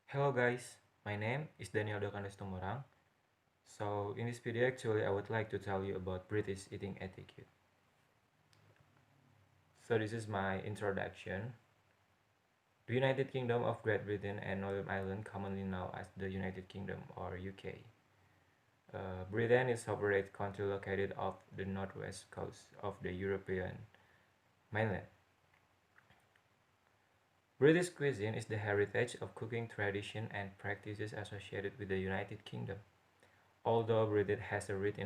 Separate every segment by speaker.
Speaker 1: Hello guys, my name is Kanda Situmorang. So in this video actually I would like to tell you about British eating etiquette. So this is my introduction. The United Kingdom of Great Britain and Northern Ireland, commonly known as the United Kingdom or UK. Britain is a separate country located off the northwest coast of the European mainland. British cuisine is the heritage of cooking tradition and practices associated with the United Kingdom, although Britain has a rich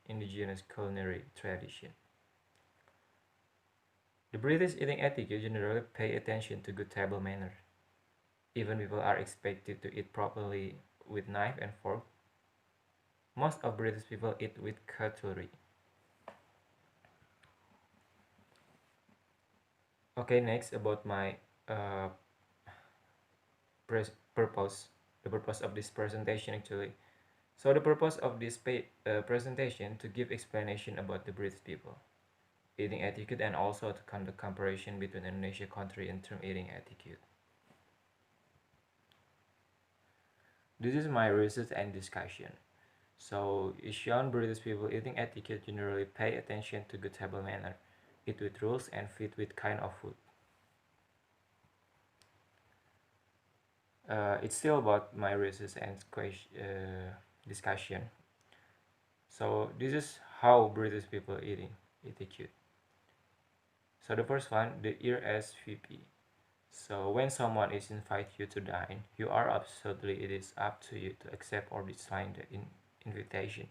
Speaker 1: indigenous culinary tradition. The British eating etiquette generally pay attention to good table manners. Even people are expected to eat properly with knife and fork. Most of British people eat with cutlery. Okay, next about my uh, purpose. The purpose of this presentation actually. So the purpose of this presentation to give explanation about the British people eating etiquette and also to conduct comparison between Indonesia country in term eating etiquette. This is my research and discussion. So it's shown British people eating etiquette generally pay attention to good table manner, eat with rules and fit with kind of food. It's still about my research and discussion. So this is how British people eating etiquette. So the first one, the RSVP. So when someone is invite you to dine, you are absolutely it is up to you to accept or decline the invitation.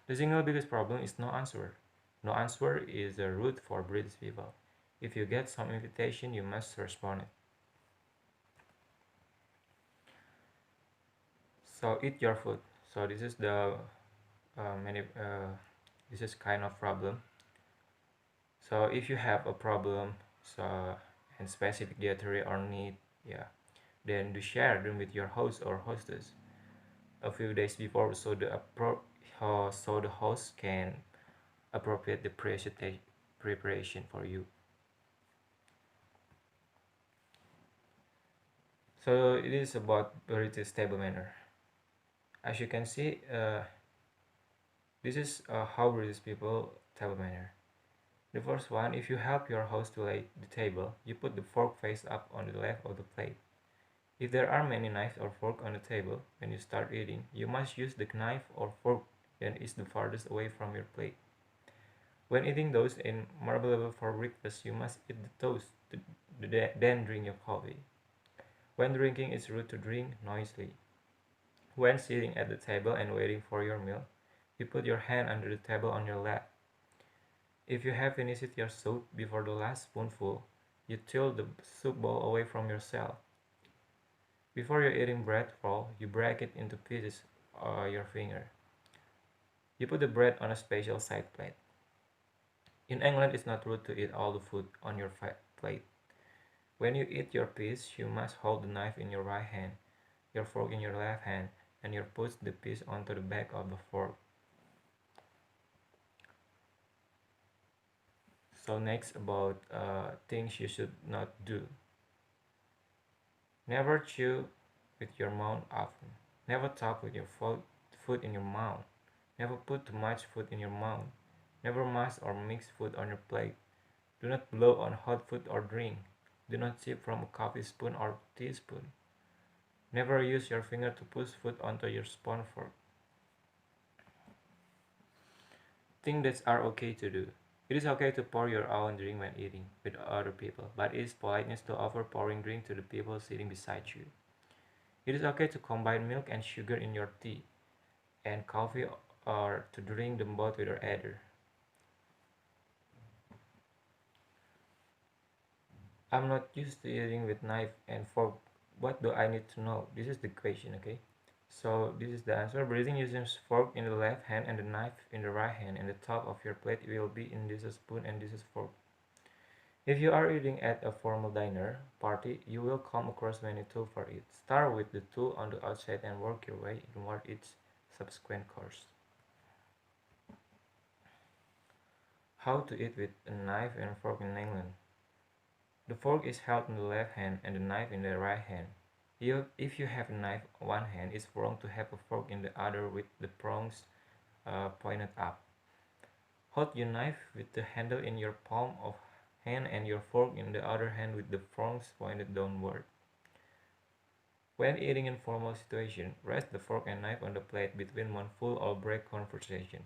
Speaker 1: The single biggest problem is no answer. No answer is a root for British people. If you get some invitation, you must respond it. So eat your food. So this is the this is kind of problem. So if you have a problem, so and specific dietary or need, yeah, then do share them with your host or hostess a few days before, so the host can appropriate the preparation for you. So it is about British table manner. As you can see, this is how British people table manner. The first one, if you help your host to lay the table, you put the fork face up on the left of the plate. If there are many knives or fork on the table, when you start eating, you must use the knife or fork that is the farthest away from your plate. When eating those in marble for breakfast, you must eat the toast, then drink your coffee. When drinking, it's rude to drink noisily. When sitting at the table and waiting for your meal, you put your hand under the table on your lap. If you have finished your soup before the last spoonful, you tilt the soup bowl away from yourself. Before your eating bread roll, you break it into pieces or your finger. You put the bread on a special side plate. In England, it's not rude to eat all the food on your plate. When you eat your piece, you must hold the knife in your right hand, your fork in your left hand, and you push the piece onto the back of the fork. So next about things you should not do. Never chew with your mouth open. Never talk with your food in your mouth. Never put too much food in your mouth. Never mash or mix food on your plate. Do not blow on hot food or drink. Do not sip from a coffee spoon or teaspoon. Never use your finger to push food onto your spoon fork. Things that are okay to do. It is okay to pour your own drink when eating with other people, but it is politeness to offer pouring drink to the people sitting beside you. It is okay to combine milk and sugar in your tea and coffee or to drink them both with each other. I'm not used to eating with knife and fork. What do I need to know? This is the question, okay? So this is the answer. Breathing using fork in the left hand and the knife in the right hand, and the top of your plate will be in this spoon and this fork. If you are eating at a formal dinner party, you will come across many tools for it. Start with the tool on the outside and work your way inward each subsequent course. How to eat with a knife and fork in England. The fork is held in the left hand and the knife in the right hand. If you have a knife in one hand, it's wrong to have a fork in the other with the prongs pointed up. Hold your knife with the handle in your palm of hand and your fork in the other hand with the prongs pointed downward. When eating in formal situation, rest the fork and knife on the plate between one full or break conversation.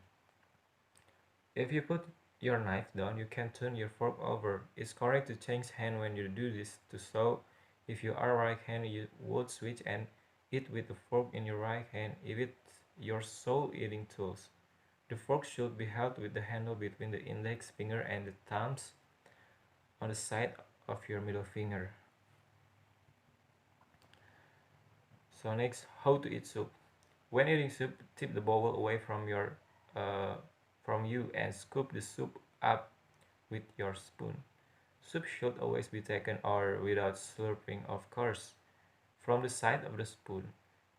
Speaker 1: If you put your knife down, you can turn your fork over. It's correct to change hand when you do this to so if you are right hand you would switch and eat with the fork in your right hand if it's your sole eating tools. The fork should be held with the handle between the index finger and the thumbs on the side of your middle finger. So next, how to eat soup. When eating soup, tip the bowl away uh, from you and scoop the soup up with your spoon. Soup should always be taken or without slurping, of course, from the side of the spoon,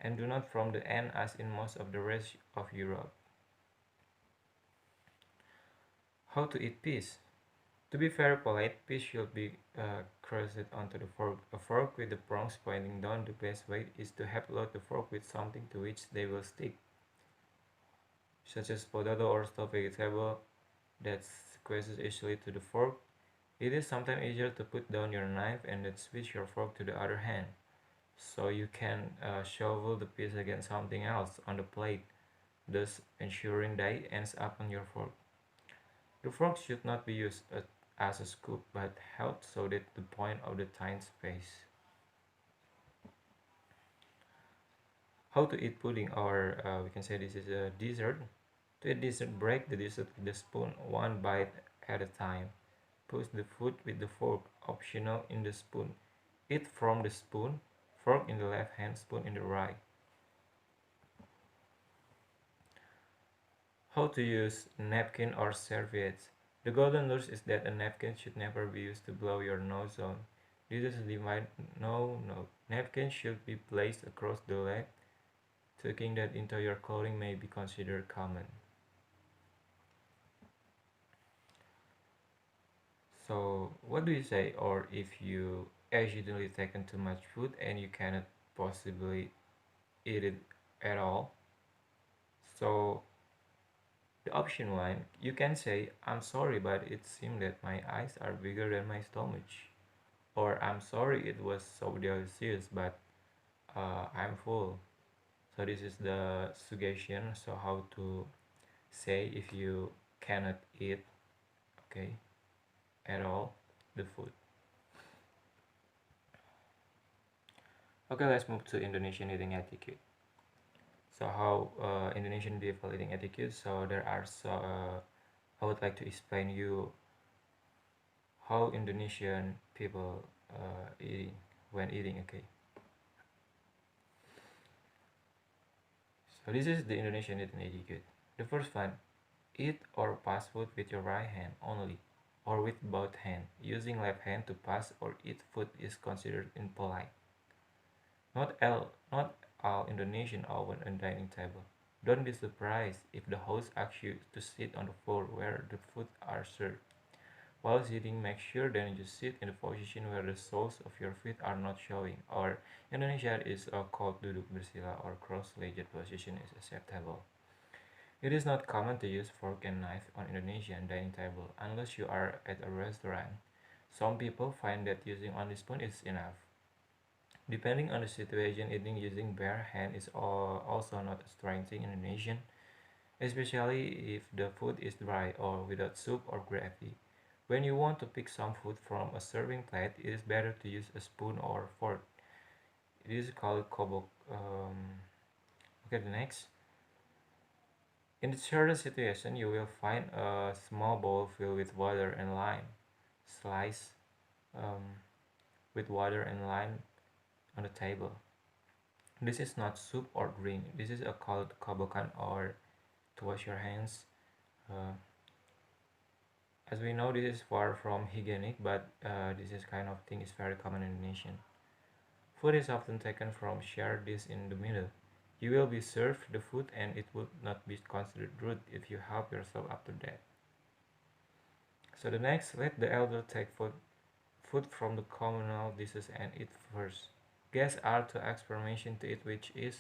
Speaker 1: and do not from the end as in most of the rest of Europe. How to eat peas. To be very polite, peas should be crushed onto the fork. A fork with the prongs pointing down, the best way is to have load the fork with something to which they will stick, such as potato or stuffed vegetable that squeezes easily to the fork. It is sometimes easier to put down your knife and then switch your fork to the other hand, so you can shovel the piece against something else on the plate, thus ensuring that it ends up on your fork. The fork should not be used as a scoop, but held so that the point of the tine space. How to eat pudding, or we can say this is a dessert. To eat dessert, break the dessert with the spoon one bite at a time. Push the food with the fork, optional in the spoon. Eat from the spoon, fork in the left hand, spoon in the right. How to use napkin or serviettes. The golden rule is that a napkin should never be used to blow your nose on. This is divine. No. Napkin should be placed across the leg. Tucking that into your clothing may be considered common. So, what do you say? Or if you accidentally taken too much food and you cannot possibly eat it at all. So, the option one, you can say, I'm sorry, but it seemed that my eyes are bigger than my stomach. Or I'm sorry, it was so delicious, but I'm full. So this is the suggestion. So how to say if you cannot eat, okay, at all the food. Okay, let's move to Indonesian eating etiquette. So how Indonesian people eating etiquette. So there are I would like to explain you how Indonesian people eating when eating. Okay, so this is the Indonesian eating etiquette. The first one, eat or pass food with your right hand only, or with both hands. Using left hand to pass or eat food is considered impolite. Not all Indonesian own a dining table. Don't be surprised if the host asks you to sit on the floor where the food are served. While sitting, make sure that you sit in the position where the soles of your feet are not showing, or Indonesia is called duduk bersila or cross-legged position is acceptable. It is not common to use fork and knife on Indonesian dining table unless you are at a restaurant. Some people find that using only spoon is enough. Depending on the situation, eating using bare hand is also not a strange thing in Indonesian, especially if the food is dry or without soup or gravy. When you want to pick some food from a serving plate, it is better to use a spoon or fork. It is called kobok. Okay, the next. In the certain situation, you will find a small bowl filled with water and lime, sliced um, with water and lime on the table. This is not soup or drink. This is a called kobokan or to wash your hands. Uh, as we know, this is far from hygienic, but this is kind of thing is very common in the nation. Food is often taken from shared dish in the middle. You will be served the food, and it would not be considered rude if you help yourself after that. So the next, let the elder take food from the communal dishes and eat first. Guests are to ask permission to eat, which is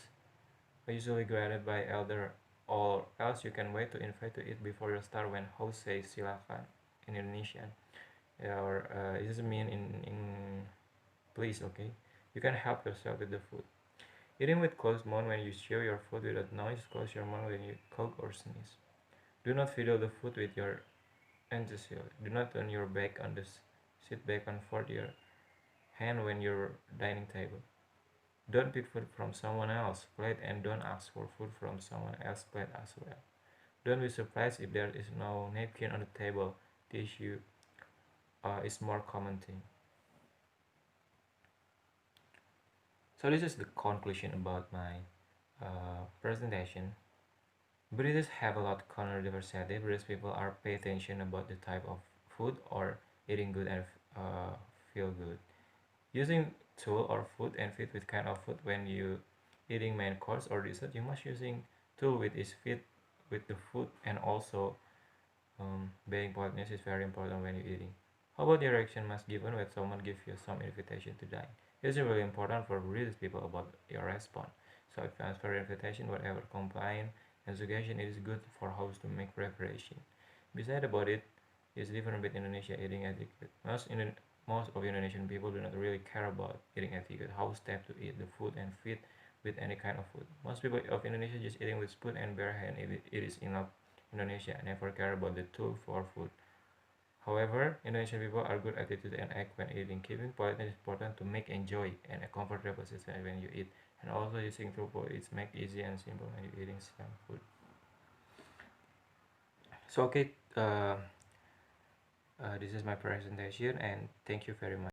Speaker 1: usually granted by elder, or else you can wait to invite to eat before you start when host says silakan in Indonesian. Or it doesn't mean in please, okay? You can help yourself with the food. Eating with closed mouth when you share your food without noise. Close your mouth when you cook or sneeze. Do not fiddle the food with your enthusiasm. Do not turn your back on the sit back and forth your hand when you're dining table. Don't pick food from someone else's plate and don't ask for food from someone else's plate as well. Don't be surprised if there is no napkin on the table. Tissue is more common thing. So this is the conclusion about my presentation. British have a lot of culinary diversity. British people are pay attention about the type of food or eating good and feel good. Using tool or food and fit with kind of food when you eating main course or dessert, you must using tool with is fit with the food and also being politeness is very important when you're eating. How about direction must given when someone gives you some invitation to dine? It's really important for British people about your response. So if you ask for invitation, whatever compliant and suggestion, it is good for host to make preparation. Beside about it, it's different with Indonesia eating etiquette. Most of Indonesian people do not really care about eating etiquette, how step to eat the food and fit with any kind of food. Most people of Indonesia just eating with spoon and bare hand. It is enough. Indonesia never care about the tool for food. However, Indonesian people are good attitude and act when eating. Keeping politeness is important to make enjoy and a comfortable situation when you eat. And also using tool for it make easy and simple when you're eating some food. So okay, this is my presentation and thank you very much.